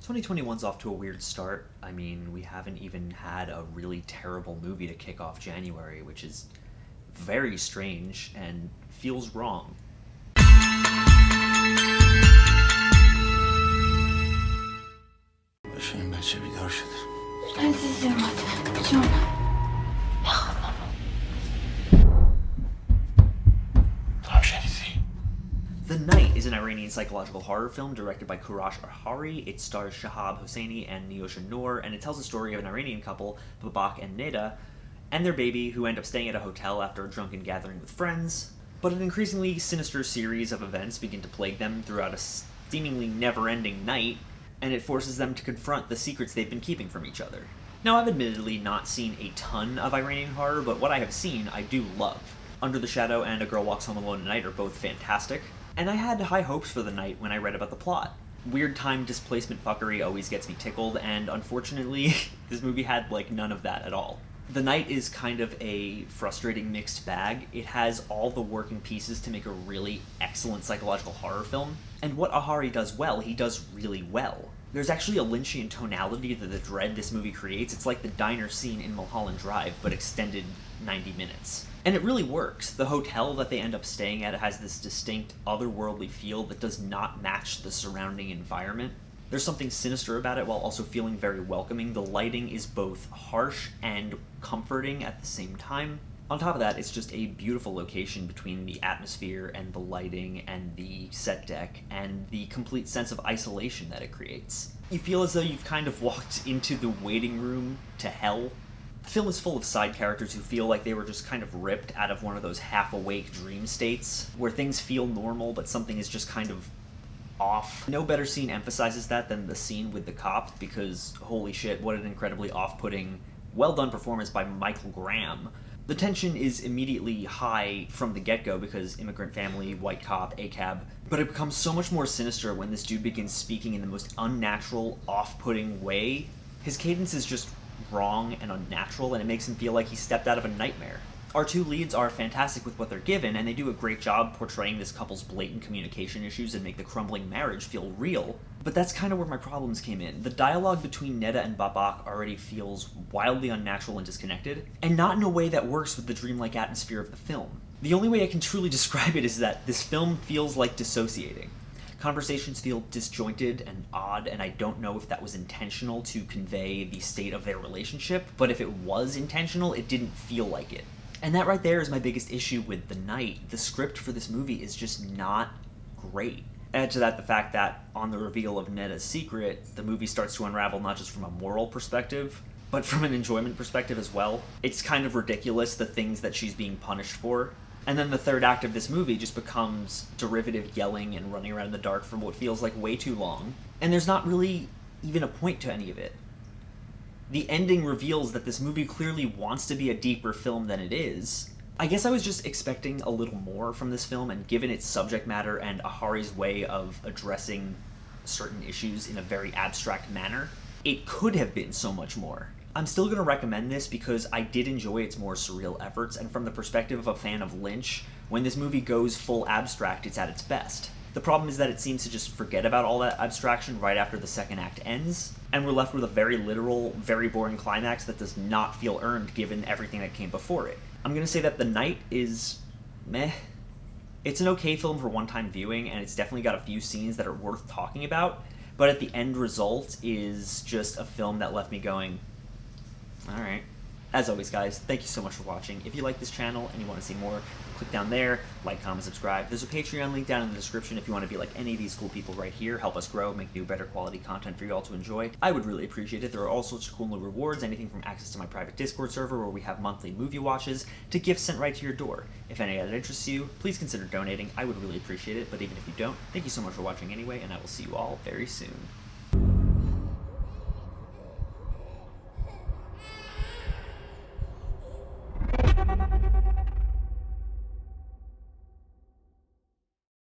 2021's off to a weird start. I mean, we haven't even had a really terrible movie to kick off January, which is very strange and feels wrong. باشیم بچه بیدار شده. عزیز من جانم The Night is an Iranian psychological horror film directed by Kurash Arhari. It stars Shahab Hosseini and Neosha Noor, and it tells the story of an Iranian couple, Babak and Neda, and their baby, who end up staying at a hotel after a drunken gathering with friends. But an increasingly sinister series of events begin to plague them throughout a seemingly never-ending night, and it forces them to confront the secrets they've been keeping from each other. Now, I've admittedly not seen a ton of Iranian horror, but what I have seen, I do love. Under the Shadow and A Girl Walks Home Alone at Night are both fantastic, and I had high hopes for The Night when I read about the plot. Weird time displacement fuckery always gets me tickled, and unfortunately, this movie had, none of that at all. The Night is kind of a frustrating mixed bag. It has all the working pieces to make a really excellent psychological horror film, and what Ahari does well, he does really well. There's actually a Lynchian tonality to the dread this movie creates. It's like the diner scene in Mulholland Drive, but extended 90 minutes. And it really works. The hotel that they end up staying at has this distinct, otherworldly feel that does not match the surrounding environment. There's something sinister about it while also feeling very welcoming. The lighting is both harsh and comforting at the same time. On top of that, it's just a beautiful location between the atmosphere and the lighting and the set deck and the complete sense of isolation that it creates. You feel as though you've kind of walked into the waiting room to hell. The film is full of side characters who feel like they were just kind of ripped out of one of those half-awake dream states, where things feel normal but something is just kind of off. No better scene emphasizes that than the scene with the cop, because holy shit, what an incredibly off-putting, well-done performance by Michael Graham. The tension is immediately high from the get-go because immigrant family, white cop, ACAB, but it becomes so much more sinister when this dude begins speaking in the most unnatural, off-putting way. His cadence is just wrong and unnatural, and it makes him feel like he stepped out of a nightmare. Our two leads are fantastic with what they're given, and they do a great job portraying this couple's blatant communication issues and make the crumbling marriage feel real. But that's kind of where my problems came in. The dialogue between Neda and Babak already feels wildly unnatural and disconnected, and not in a way that works with the dreamlike atmosphere of the film. The only way I can truly describe it is that this film feels like dissociating. Conversations feel disjointed and odd, and I don't know if that was intentional to convey the state of their relationship, but if it was intentional, it didn't feel like it. And that right there is my biggest issue with The Night. The script for this movie is just not great. Add to that the fact that on the reveal of Neda's secret, the movie starts to unravel not just from a moral perspective, but from an enjoyment perspective as well. It's kind of ridiculous, the things that she's being punished for. And then the third act of this movie just becomes derivative yelling and running around in the dark for what feels like way too long. And there's not really even a point to any of it. The ending reveals that this movie clearly wants to be a deeper film than it is. I guess I was just expecting a little more from this film, and given its subject matter and Ahari's way of addressing certain issues in a very abstract manner, it could have been so much more. I'm still going to recommend this because I did enjoy its more surreal efforts, and from the perspective of a fan of Lynch, when this movie goes full abstract, it's at its best. The problem is that it seems to just forget about all that abstraction right after the second act ends, and we're left with a very literal, very boring climax that does not feel earned given everything that came before it. I'm going to say that The Night is meh. It's an okay film for one-time viewing, and it's definitely got a few scenes that are worth talking about, but at the end result is just a film that left me going, alright. As always, guys, thank you so much for watching. If you like this channel and you want to see more, click down there, like, comment, subscribe. There's a Patreon link down in the description if you want to be like any of these cool people right here, help us grow, make new, better quality content for you all to enjoy. I would really appreciate it. There are all sorts of cool new rewards, anything from access to my private Discord server where we have monthly movie watches, to gifts sent right to your door. If any of that interests you, please consider donating. I would really appreciate it, but even if you don't, thank you so much for watching anyway, and I will see you all very soon.